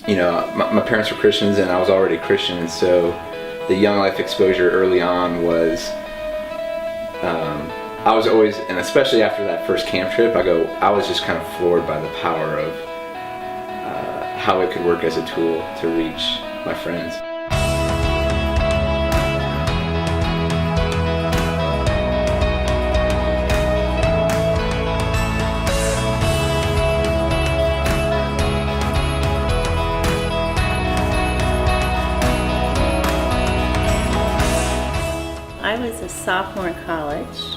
my parents were Christians and I was already Christian, and so the Young Life exposure early on was, I was always, and especially after that first camp trip, I was just kind of floored by the power of how it could work as a tool to reach my friends. I was a sophomore in college,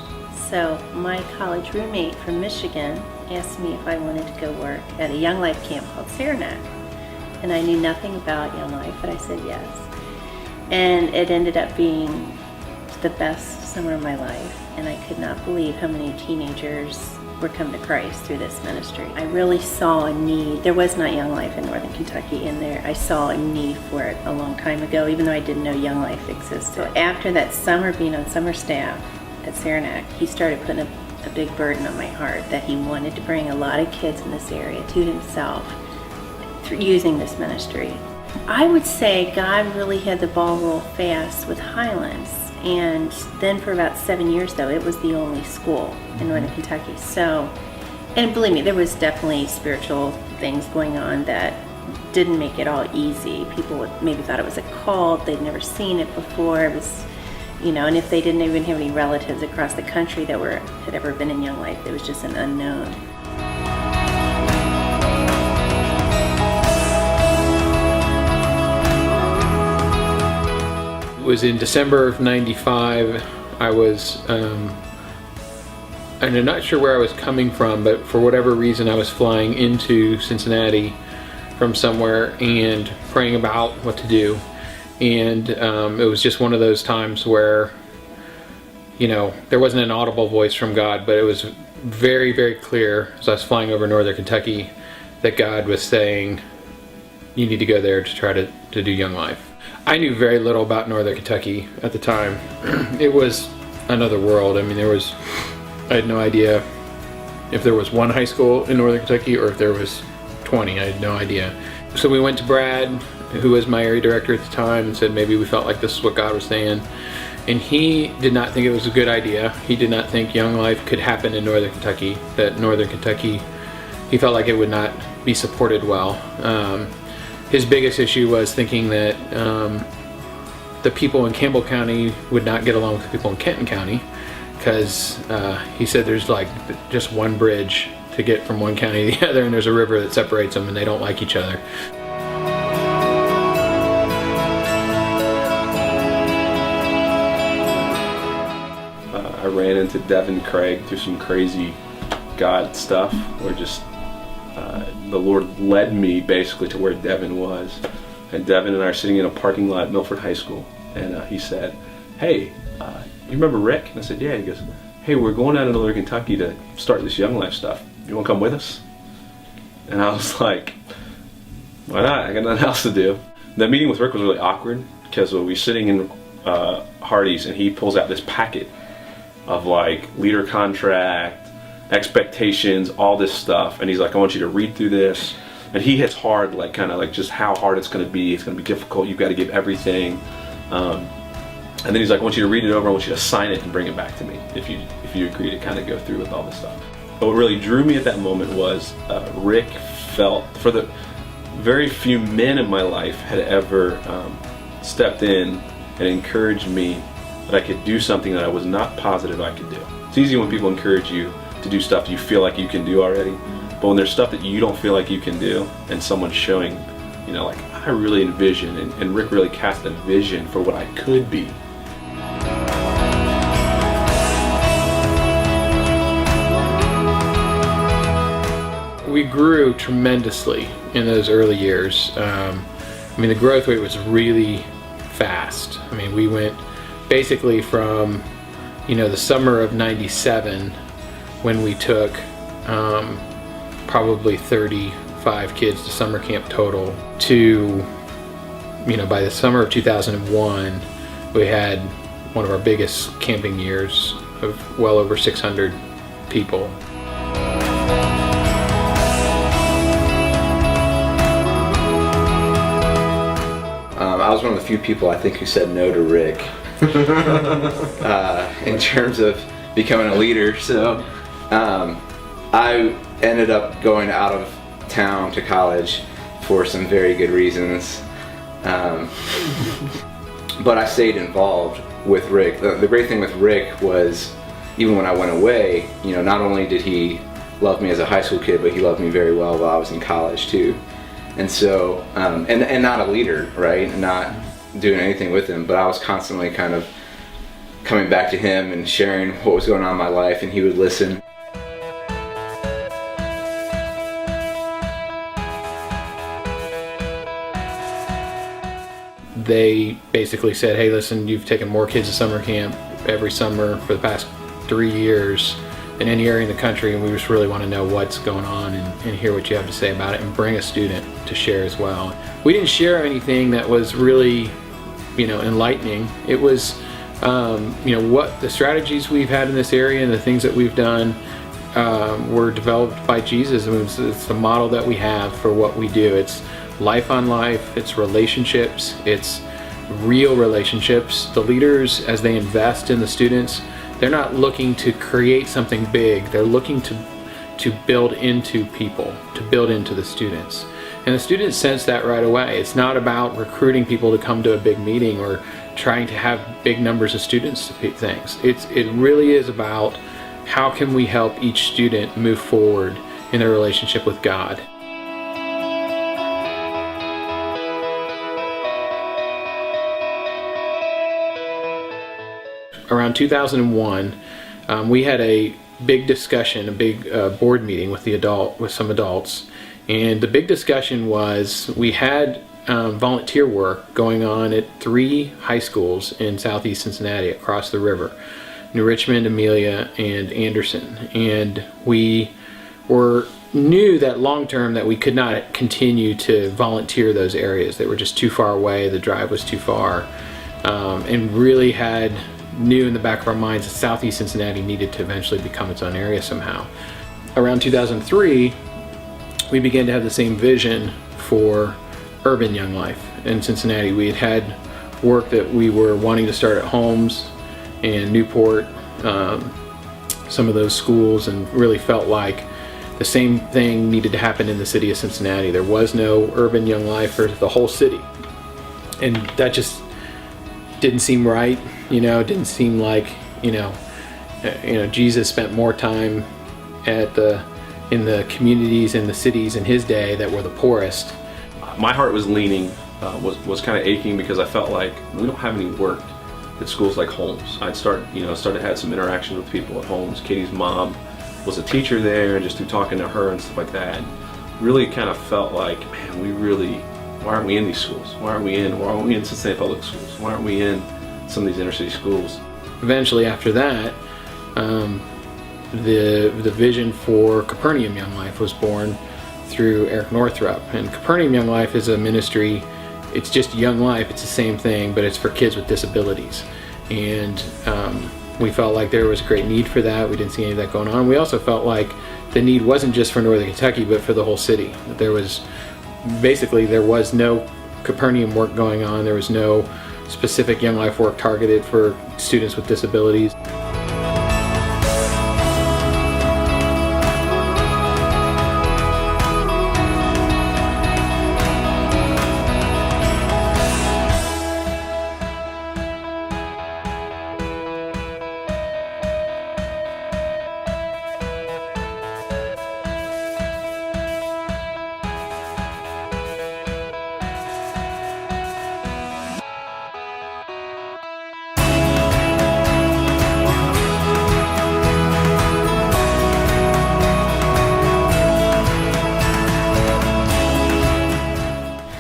so my college roommate from Michigan asked me if I wanted to go work at a Young Life camp called Capernaum. And I knew nothing about Young Life, but I said yes. And it ended up being the best summer of my life, and I could not believe how many teenagers were coming to Christ through this ministry. I really saw a need. There was not Young Life in Northern Kentucky, and I saw a need for it a long time ago, even though I didn't know Young Life existed. So after that summer being on summer staff at Saranac, he started putting a big burden on my heart that he wanted to bring a lot of kids in this area to himself through using this ministry. I would say God really had the ball roll fast with Highlands. And then for about 7 years, though, it was the only school in Northern Kentucky. So, and believe me, there was definitely spiritual things going on that didn't make it all easy. People maybe thought it was a cult. They'd never seen it before. It was, and if they didn't even have any relatives across the country that had ever been in Young Life, it was just an unknown. It was in December of '95. I was, and I'm not sure where I was coming from, but for whatever reason I was flying into Cincinnati from somewhere and praying about what to do. And it was just one of those times where, there wasn't an audible voice from God, but it was very, very clear as I was flying over Northern Kentucky that God was saying, you need to go there to try to do Young Life. I knew very little about Northern Kentucky at the time. It was another world. I mean, I had no idea if there was one high school in Northern Kentucky or if there was 20. I had no idea. So we went to Brad, who was my area director at the time, and said maybe we felt like this is what God was saying. And he did not think it was a good idea. He did not think Young Life could happen in Northern Kentucky, that Northern Kentucky, he felt like it would not be supported well. His biggest issue was thinking that the people in Campbell County would not get along with the people in Kenton County, because he said there's like just one bridge to get from one county to the other, and there's a river that separates them, and they don't like each other. I ran into Devin Craig through some crazy God stuff, where just the Lord led me basically to where Devin was. And Devin and I are sitting in a parking lot at Milford High School, and he said, hey, you remember Rick? And I said, yeah. He goes, hey, we're going down to Northern Kentucky to start this Young Life stuff. You want to come with us? And I was like, why not? I got nothing else to do. The meeting with Rick was really awkward, because we were sitting in Hardee's, and he pulls out this packet of like leader contract, expectations, all this stuff, and he's like, I want you to read through this. And he hits hard, like kind of like just how hard it's going to be. It's going to be difficult. You've got to give everything. And then he's like, I want you to read it over. I want you to sign it and bring it back to me if you agree to kind of go through with all this stuff. But what really drew me at that moment was Rick felt, for the very few men in my life had ever stepped in and encouraged me that I could do something that I was not positive I could do. It's easy when people encourage you to do stuff you feel like you can do already, but when there's stuff that you don't feel like you can do and someone's showing, like I really envision, and Rick really cast a vision for what I could be. We grew tremendously in those early years. The growth rate was really fast. We went basically from, the summer of '97, when we took probably 35 kids to summer camp total, to, by the summer of 2001, we had one of our biggest camping years of well over 600 people. was one of the few people I think who said no to Rick in terms of becoming a leader. So I ended up going out of town to college for some very good reasons. But I stayed involved with Rick. The great thing with Rick was, even when I went away, not only did he love me as a high school kid, but he loved me very well while I was in college too. And so, and not a leader, right? Not doing anything with him, but I was constantly kind of coming back to him and sharing what was going on in my life, and he would listen. They basically said, hey, listen, you've taken more kids to summer camp every summer for the past 3 years in any area in the country, and we just really want to know what's going on and hear what you have to say about it, and bring a student to share as well. We didn't share anything that was really, enlightening. It was, what the strategies we've had in this area and the things that we've done were developed by Jesus. I mean, it's the model that we have for what we do. It's life on life, it's relationships, it's real relationships. The leaders, as they invest in the students, they're not looking to create something big. They're looking to build into people, to build into the students. And the students sense that right away. It's not about recruiting people to come to a big meeting or trying to have big numbers of students to things. It really is about how can we help each student move forward in their relationship with God. Around 2001, we had a big discussion, a big board meeting with some adults, and the big discussion was we had volunteer work going on at 3 high schools in southeast Cincinnati across the river, New Richmond, Amelia, and Anderson, and we knew that long term that we could not continue to volunteer those areas. They were just too far away, the drive was too far, and really knew in the back of our minds that southeast Cincinnati needed to eventually become its own area somehow. Around 2003, we began to have the same vision for urban young life in Cincinnati. We had work that we were wanting to start at Holmes and Newport, some of those schools, and really felt like the same thing needed to happen in the city of Cincinnati. There was no urban young life for the whole city, and that just didn't seem right. It didn't seem like Jesus spent more time in the communities in the cities in his day that were the poorest. My heart was leaning, was kind of aching, because I felt like we don't have any work at schools like Holmes. I'd started to have some interaction with people at Holmes. Katie's mom was a teacher there, and just through talking to her and stuff like that, really kind of felt like, man, why aren't we in these schools? Why aren't we in Cincinnati Public Schools? Why aren't we in some of these inner city schools? Eventually, after that, the vision for Capernaum Young Life was born through Eric Northrup. And Capernaum Young Life is a ministry. It's just Young Life. It's the same thing, but it's for kids with disabilities. And we felt like there was a great need for that. We didn't see any of that going on. We also felt like the need wasn't just for Northern Kentucky, but for the whole city. There was no Capernaum work going on. There was no specific Young Life work targeted for students with disabilities.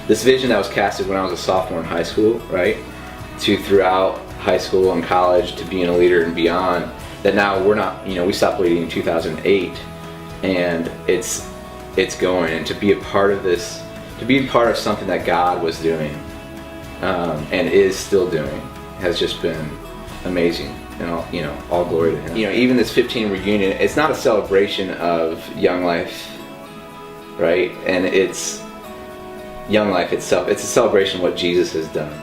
This vision that was casted when I was a sophomore in high school, right, to throughout high school and college, to being a leader and beyond, that now we're not, we stopped leading in 2008, and it's going, and to be a part of this, to be a part of something that God was doing and is still doing, has just been amazing. And all glory to Him. Even this 15 reunion, it's not a celebration of Young Life, right? And it's Young Life itself. It's a celebration of what Jesus has done.